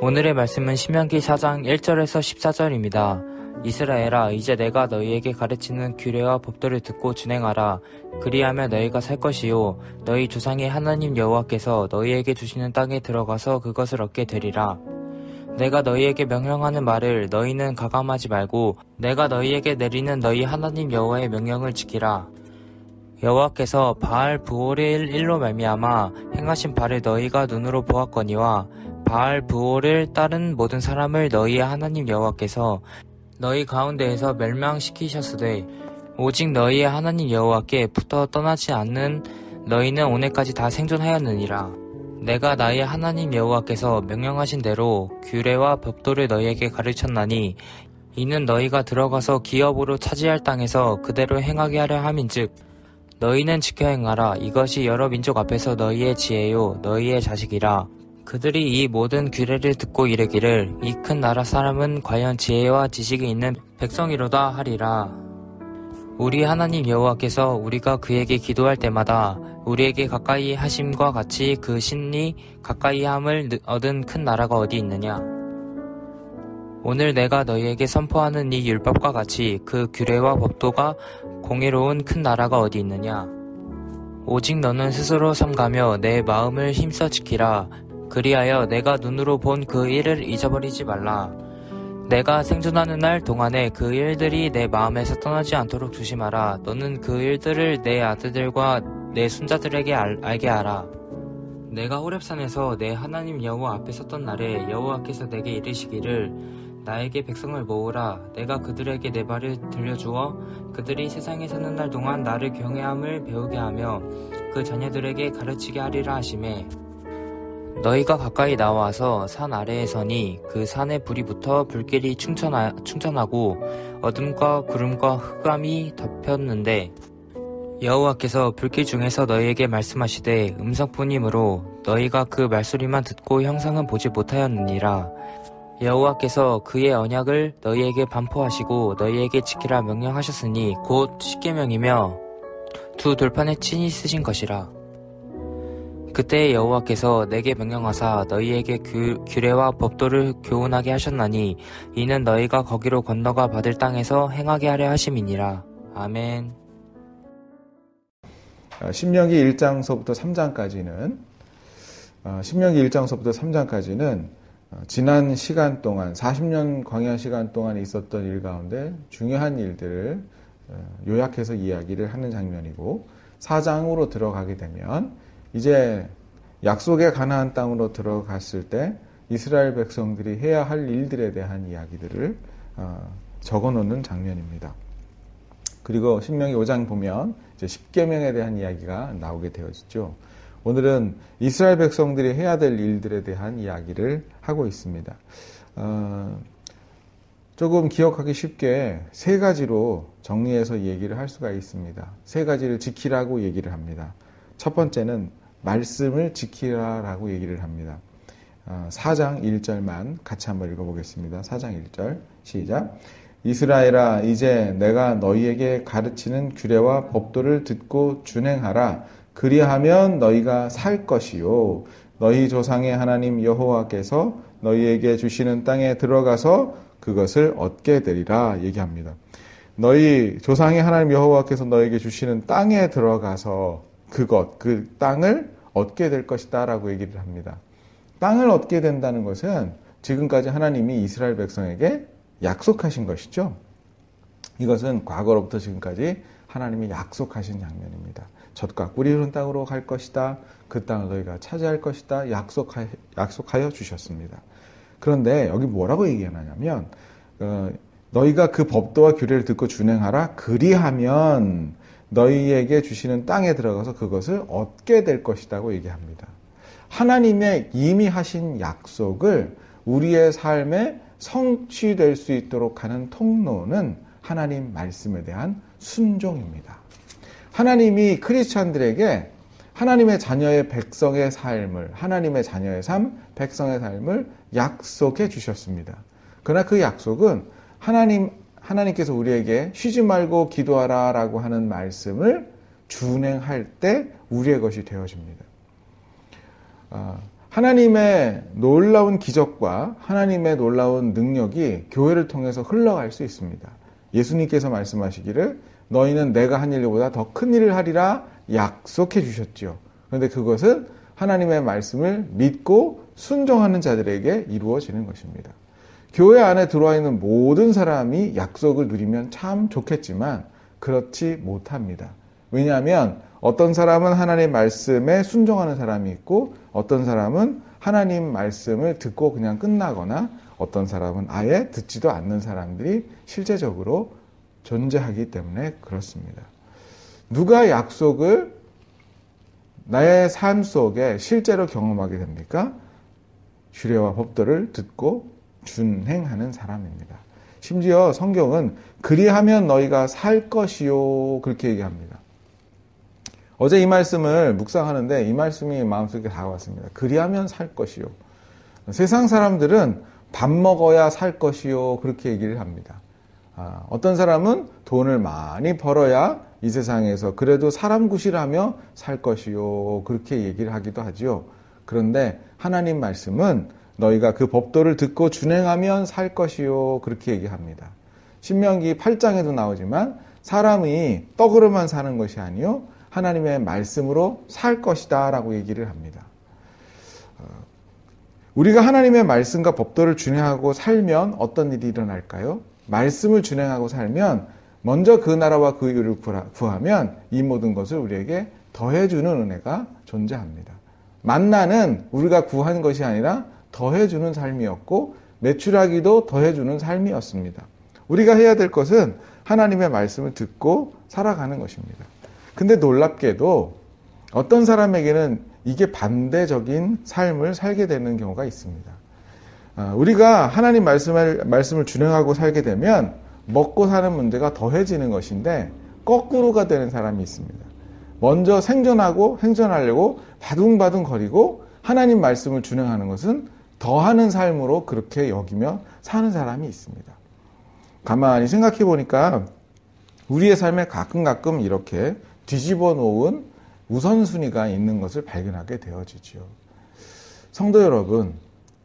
오늘의 말씀은 신명기 4장 1절에서 14절입니다. 이스라엘아, 이제 내가 너희에게 가르치는 규례와 법도를 듣고 준행하라. 그리하면 너희가 살 것이요 너희 조상의 하나님 여호와께서 너희에게 주시는 땅에 들어가서 그것을 얻게 되리라. 내가 너희에게 명령하는 말을 너희는 가감하지 말고 내가 너희에게 내리는 너희 하나님 여호와의 명령을 지키라. 여호와께서 바알 브올의 일로 말미암아 행하신 바를 너희가 눈으로 보았거니와 바알 브올을 따른 모든 사람을 너희의 하나님 여호와께서 너희 가운데에서 멸망시키셨으되 오직 너희의 하나님 여호와께 붙어 떠나지 않는 너희는 오늘까지 다 생존하였느니라. 내가 나의 하나님 여호와께서 명령하신 대로 규례와 법도를 너희에게 가르쳤나니 이는 너희가 들어가서 기업으로 차지할 땅에서 그대로 행하게 하려 함인즉 너희는 지켜 행하라. 이것이 여러 민족 앞에서 너희의 지혜요 너희의 자식이라. 그들이 이 모든 규례를 듣고 이르기를 이 큰 나라 사람은 과연 지혜와 지식이 있는 백성이로다 하리라. 우리 하나님 여호와께서 우리가 그에게 기도할 때마다 우리에게 가까이 하심과 같이 그 신이 가까이 함을 얻은 큰 나라가 어디 있느냐. 오늘 내가 너희에게 선포하는 이 율법과 같이 그 규례와 법도가 공의로운 큰 나라가 어디 있느냐. 오직 너는 스스로 삼가며 내 마음을 힘써 지키라. 그리하여 내가 눈으로 본 그 일을 잊어버리지 말라. 내가 생존하는 날 동안에 그 일들이 내 마음에서 떠나지 않도록 조심하라. 너는 그 일들을 내 아들들과 내 손자들에게 알게 하라. 내가 호렙산에서 내 하나님 여호와 앞에 섰던 날에 여호와께서 내게 이르시기를 나에게 백성을 모으라. 내가 그들에게 내 말을 들려주어 그들이 세상에 사는 날 동안 나를 경외함을 배우게 하며 그 자녀들에게 가르치게 하리라 하시매 너희가 가까이 나와서 산 아래에 서니 그 산에 불이 붙어 불길이 충천하고 어둠과 구름과 흑암이 덮였는데 여호와께서 불길 중에서 너희에게 말씀하시되 음성뿐이므로 너희가 그 말소리만 듣고 형상은 보지 못하였느니라. 여호와께서 그의 언약을 너희에게 반포하시고 너희에게 지키라 명령하셨으니 곧 십계명이며 두 돌판에 친히 쓰신 것이라. 그때 여호와께서 내게 명령하사 너희에게 규례와 법도를 교훈하게 하셨나니 이는 너희가 거기로 건너가 받을 땅에서 행하게 하려 하심이니라. 아멘. 신명기 1장서부터 3장까지는 지난 시간 동안 40년 광야 시간 동안 있었던 일 가운데 중요한 일들을 요약해서 이야기를 하는 장면이고 4장으로 들어가게 되면 이제 약속의 가나안 땅으로 들어갔을 때 이스라엘 백성들이 해야 할 일들에 대한 이야기들을 적어놓는 장면입니다. 그리고 신명기 5장 보면 이제 십계명에 대한 이야기가 나오게 되어지죠. 오늘은 이스라엘 백성들이 해야 될 일들에 대한 이야기를 하고 있습니다. 조금 기억하기 쉽게 세 가지로 정리해서 얘기를 할 수가 있습니다. 세 가지를 지키라고 얘기를 합니다. 첫 번째는 말씀을 지키라라고 얘기를 합니다. 4장 1절만 같이 한번 읽어보겠습니다. 4장 1절 시작. 이스라엘아, 이제 내가 너희에게 가르치는 규례와 법도를 듣고 준행하라. 그리하면 너희가 살 것이요 너희 조상의 하나님 여호와께서 너희에게 주시는 땅에 들어가서 그것을 얻게 되리라 얘기합니다. 너희 조상의 하나님 여호와께서 너희에게 주시는 땅에 들어가서 그 땅을 얻게 될 것이다 라고 얘기를 합니다. 땅을 얻게 된다는 것은 지금까지 하나님이 이스라엘 백성에게 약속하신 것이죠. 이것은 과거로부터 지금까지 하나님이 약속하신 장면입니다. 젖과 꿀이 흐르는 땅으로 갈 것이다. 그 땅을 너희가 차지할 것이다. 약속하여 주셨습니다. 그런데 여기 뭐라고 얘기하냐면 너희가 그 법도와 규례를 듣고 준행하라. 그리하면 너희에게 주시는 땅에 들어가서 그것을 얻게 될 것이라고 얘기합니다. 하나님의 이미 하신 약속을 우리의 삶에 성취될 수 있도록 하는 통로는 하나님 말씀에 대한 순종입니다. 하나님이 크리스찬들에게 하나님의 자녀의 백성의 삶을, 하나님의 자녀의 삶, 백성의 삶을 약속해 주셨습니다. 그러나 그 약속은 하나님께서 우리에게 쉬지 말고 기도하라 라고 하는 말씀을 준행할 때 우리의 것이 되어집니다. 하나님의 놀라운 기적과 하나님의 놀라운 능력이 교회를 통해서 흘러갈 수 있습니다. 예수님께서 말씀하시기를 너희는 내가 한 일보다 더 큰 일을 하리라 약속해 주셨죠. 그런데 그것은 하나님의 말씀을 믿고 순종하는 자들에게 이루어지는 것입니다. 교회 안에 들어와 있는 모든 사람이 약속을 누리면 참 좋겠지만 그렇지 못합니다. 왜냐하면 어떤 사람은 하나님의 말씀에 순종하는 사람이 있고 어떤 사람은 하나님 말씀을 듣고 그냥 끝나거나 어떤 사람은 아예 듣지도 않는 사람들이 실제적으로 존재하기 때문에 그렇습니다. 누가 약속을 나의 삶 속에 실제로 경험하게 됩니까? 규례와 법도를 듣고 준행하는 사람입니다. 심지어 성경은 그리하면 너희가 살 것이요 그렇게 얘기합니다. 어제 이 말씀을 묵상하는데 이 말씀이 마음속에 다가왔습니다. 그리하면 살 것이요. 세상 사람들은 밥 먹어야 살 것이요 그렇게 얘기를 합니다. 어떤 사람은 돈을 많이 벌어야 이 세상에서 그래도 사람 구실하며 살 것이요 그렇게 얘기를 하기도 하죠. 그런데 하나님 말씀은 너희가 그 법도를 듣고 준행하면 살 것이요 그렇게 얘기합니다. 신명기 8장에도 나오지만 사람이 떡으로만 사는 것이 아니요 하나님의 말씀으로 살 것이다 라고 얘기를 합니다. 우리가 하나님의 말씀과 법도를 준행하고 살면 어떤 일이 일어날까요? 말씀을 준행하고 살면 먼저 그 나라와 그 의를 구하면 이 모든 것을 우리에게 더해주는 은혜가 존재합니다. 만나는 우리가 구한 것이 아니라 더해주는 삶이었고 매출하기도 더해주는 삶이었습니다. 우리가 해야 될 것은 하나님의 말씀을 듣고 살아가는 것입니다. 근데 놀랍게도 어떤 사람에게는 이게 반대적인 삶을 살게 되는 경우가 있습니다. 우리가 하나님 말씀을 준행하고 살게 되면 먹고 사는 문제가 더해지는 것인데 거꾸로가 되는 사람이 있습니다. 먼저 생존하고 행존하려고 바둥바둥 거리고 하나님 말씀을 준행하는 것은 더하는 삶으로 그렇게 여기며 사는 사람이 있습니다. 가만히 생각해 보니까 우리의 삶에 가끔 이렇게 뒤집어 놓은 우선순위가 있는 것을 발견하게 되어지죠. 성도 여러분,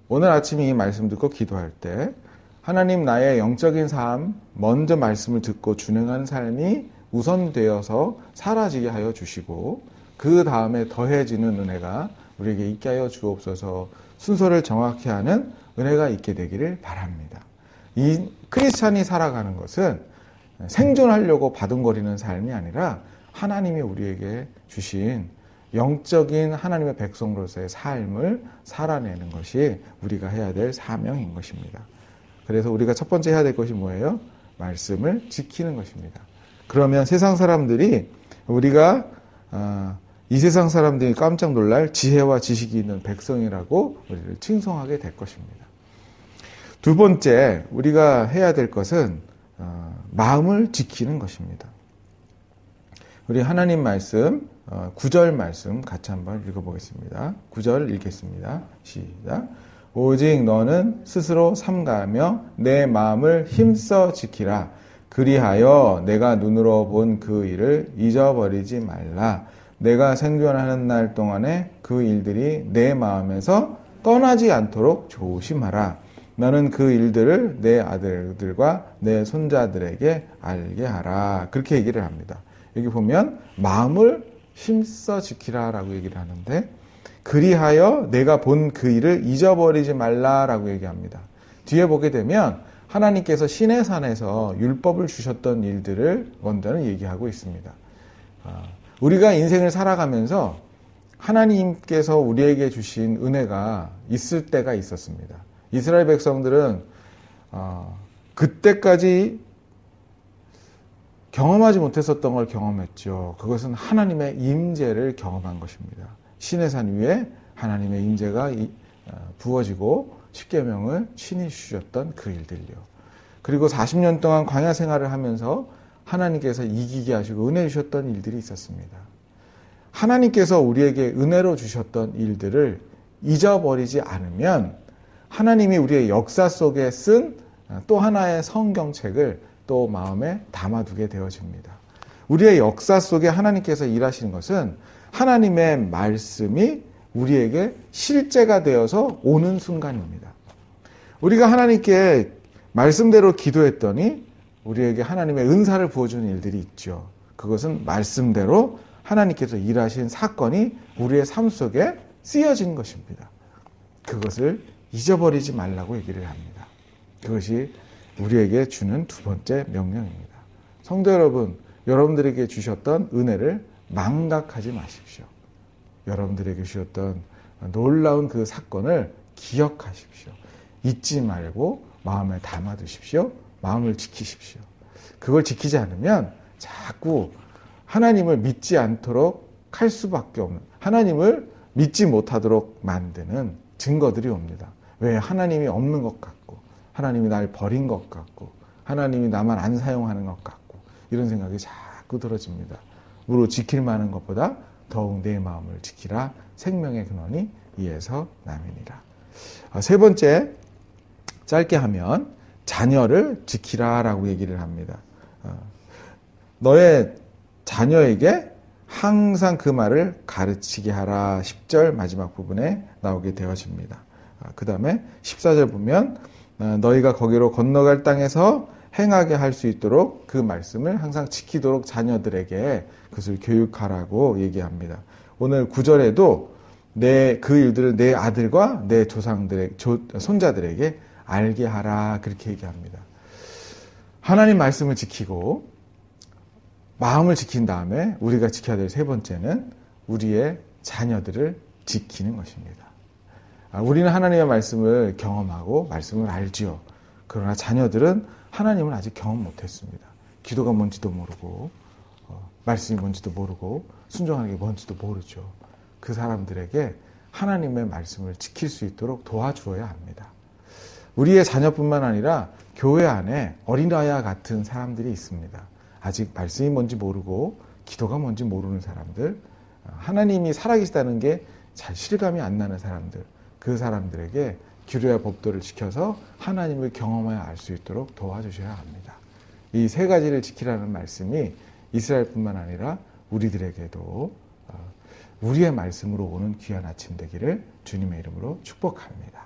오늘 아침에 이 말씀 듣고 기도할 때 하나님 나의 영적인 삶, 먼저 말씀을 듣고 준행하는 삶이 우선되어서 사라지게 하여 주시고 그 다음에 더해지는 은혜가 우리에게 있게 하여 주옵소서. 순서를 정확히 하는 은혜가 있게 되기를 바랍니다. 이 크리스찬이 살아가는 것은 생존하려고 바둥거리는 삶이 아니라 하나님이 우리에게 주신 영적인 하나님의 백성으로서의 삶을 살아내는 것이 우리가 해야 될 사명인 것입니다. 그래서 우리가 첫 번째 해야 될 것이 뭐예요? 말씀을 지키는 것입니다. 그러면 세상 사람들이 우리가 이 세상 사람들이 깜짝 놀랄 지혜와 지식이 있는 백성이라고 우리를 칭송하게 될 것입니다. 두 번째 우리가 해야 될 것은 마음을 지키는 것입니다. 우리 하나님 말씀 9절 말씀 같이 한번 읽어보겠습니다. 9절 읽겠습니다. 시작. 오직 너는 스스로 삼가하며 내 마음을 힘써 지키라. 그리하여 내가 눈으로 본 그 일을 잊어버리지 말라. 내가 생존하는 날 동안에 그 일들이 내 마음에서 떠나지 않도록 조심하라. 너는 그 일들을 내 아들들과 내 손자들에게 알게 하라. 그렇게 얘기를 합니다. 여기 보면 마음을 힘써 지키라라고 얘기를 하는데 그리하여 내가 본 그 일을 잊어버리지 말라라고 얘기합니다. 뒤에 보게 되면 하나님께서 시내산에서 율법을 주셨던 일들을 먼저는 얘기하고 있습니다. 우리가 인생을 살아가면서 하나님께서 우리에게 주신 은혜가 있을 때가 있었습니다. 이스라엘 백성들은 그때까지 경험하지 못했었던 걸 경험했죠. 그것은 하나님의 임재를 경험한 것입니다. 시내산 위에 하나님의 임재가 부어지고 십계명을 친히 주셨던 그 일들요. 그리고 40년 동안 광야 생활을 하면서 하나님께서 이기게 하시고 은혜 주셨던 일들이 있었습니다. 하나님께서 우리에게 은혜로 주셨던 일들을 잊어버리지 않으면 하나님이 우리의 역사 속에 쓴 또 하나의 성경책을 또 마음에 담아두게 되어집니다. 우리의 역사 속에 하나님께서 일하시는 것은 하나님의 말씀이 우리에게 실제가 되어서 오는 순간입니다. 우리가 하나님께 말씀대로 기도했더니 우리에게 하나님의 은사를 부어주는 일들이 있죠. 그것은 말씀대로 하나님께서 일하신 사건이 우리의 삶 속에 쓰여진 것입니다. 그것을 잊어버리지 말라고 얘기를 합니다. 그것이 우리에게 주는 두 번째 명령입니다. 성도 여러분, 여러분들에게 주셨던 은혜를 망각하지 마십시오. 여러분들에게 주셨던 놀라운 그 사건을 기억하십시오. 잊지 말고 마음에 담아두십시오. 마음을 지키십시오. 그걸 지키지 않으면 자꾸 하나님을 믿지 않도록 할 수밖에 없는, 하나님을 믿지 못하도록 만드는 증거들이 옵니다. 왜? 하나님이 없는 것 같고, 하나님이 날 버린 것 같고, 하나님이 나만 안 사용하는 것 같고, 이런 생각이 자꾸 들어집니다. 무릇 지킬 만한 것보다 더욱 내 마음을 지키라. 생명의 근원이 이에서 남이니라. 세 번째, 짧게 하면 자녀를 지키라라고 얘기를 합니다. 너의 자녀에게 항상 그 말을 가르치게 하라. 10절 마지막 부분에 나오게 되어집니다. 그 다음에 14절 보면 너희가 거기로 건너갈 땅에서 행하게 할 수 있도록 그 말씀을 항상 지키도록 자녀들에게 그것을 교육하라고 얘기합니다. 오늘 9절에도 그 일들을 내 아들과 내 손자들에게 알게 하라. 그렇게 얘기합니다. 하나님 말씀을 지키고 마음을 지킨 다음에 우리가 지켜야 될 세 번째는 우리의 자녀들을 지키는 것입니다. 우리는 하나님의 말씀을 경험하고 말씀을 알지요. 그러나 자녀들은 하나님을 아직 경험 못했습니다. 기도가 뭔지도 모르고 말씀이 뭔지도 모르고 순종하는 게 뭔지도 모르죠. 그 사람들에게 하나님의 말씀을 지킬 수 있도록 도와주어야 합니다. 우리의 자녀뿐만 아니라 교회 안에 어린아이와 같은 사람들이 있습니다. 아직 말씀이 뭔지 모르고 기도가 뭔지 모르는 사람들, 하나님이 살아계시다는 게 잘 실감이 안 나는 사람들, 그 사람들에게 기도와 법도를 지켜서 하나님을 경험하여 알 수 있도록 도와주셔야 합니다. 이 세 가지를 지키라는 말씀이 이스라엘뿐만 아니라 우리들에게도 우리의 말씀으로 오는 귀한 아침 되기를 주님의 이름으로 축복합니다.